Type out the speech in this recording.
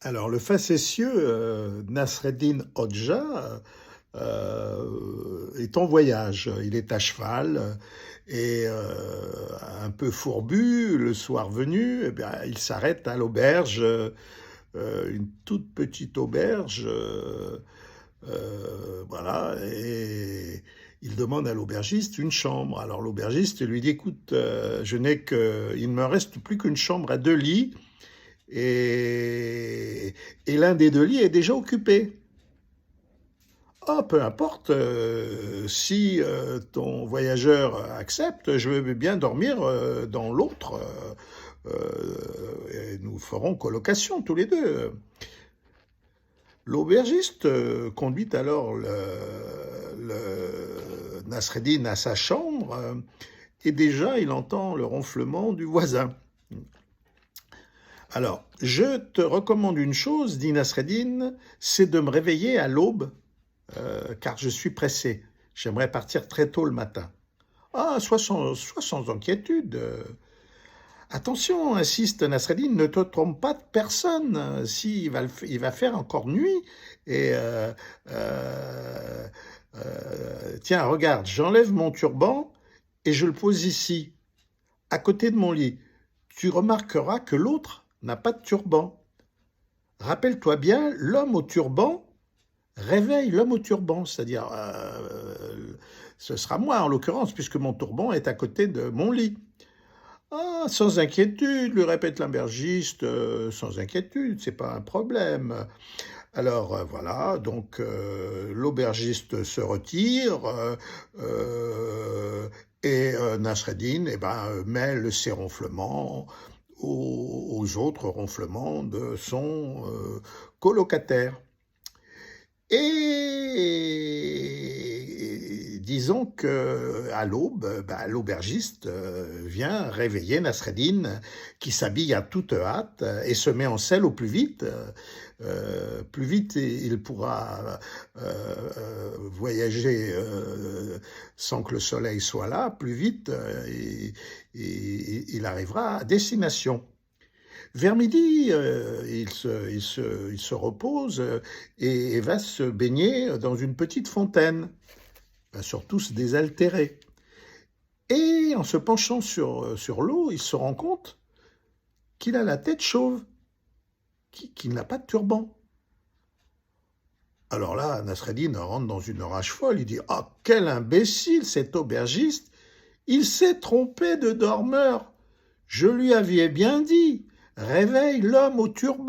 Alors, le facétieux Nasreddin Hodja est en voyage. Il est à cheval et un peu fourbu. Le soir venu, eh bien, il s'arrête à l'auberge, une toute petite auberge. Voilà, et il demande à l'aubergiste une chambre. Alors l'aubergiste lui dit, écoute, il ne me reste plus qu'une chambre à 2 lits et l'un des 2 lits est déjà occupé. Ah, peu importe, si ton voyageur accepte, je veux bien dormir dans l'autre. Et nous ferons colocation tous les deux. L'aubergiste conduit alors le Nasreddin à sa chambre et déjà il entend le ronflement du voisin. Alors, je te recommande une chose, dit Nasreddin, c'est de me réveiller à l'aube, car je suis pressé. J'aimerais partir très tôt le matin. Ah, sois sans inquiétude. Attention, insiste Nasreddin, ne te trompe pas de personne. Si, il va faire encore nuit. Et tiens, regarde, j'enlève mon turban et je le pose ici, à côté de mon lit. Tu remarqueras que l'autre n'a pas de turban. Rappelle-toi bien, l'homme au turban réveille l'homme au turban, c'est-à-dire, ce sera moi en l'occurrence, puisque mon turban est à côté de mon lit. Ah, sans inquiétude, lui répète l'aubergiste, sans inquiétude, c'est pas un problème. Alors voilà, donc l'aubergiste se retire et Nasreddin mêle ses ronflements aux autres ronflements de son colocataire. Et disons que à l'aube, l'aubergiste vient réveiller Nasreddin qui s'habille à toute hâte et se met en selle au plus vite. Plus vite il pourra voyager sans que le soleil soit là, plus vite il arrivera à destination. Vers midi, il se repose et va se baigner dans une petite fontaine, surtout se désaltérer. Et en se penchant sur l'eau, il se rend compte qu'il a la tête chauve, qu'il n'a pas de turban. Alors là, Nasreddin rentre dans une rage folle, il dit « Ah, quel imbécile cet aubergiste! Il s'est trompé de dormeur! Je lui avais bien dit, réveille l'homme au turban !»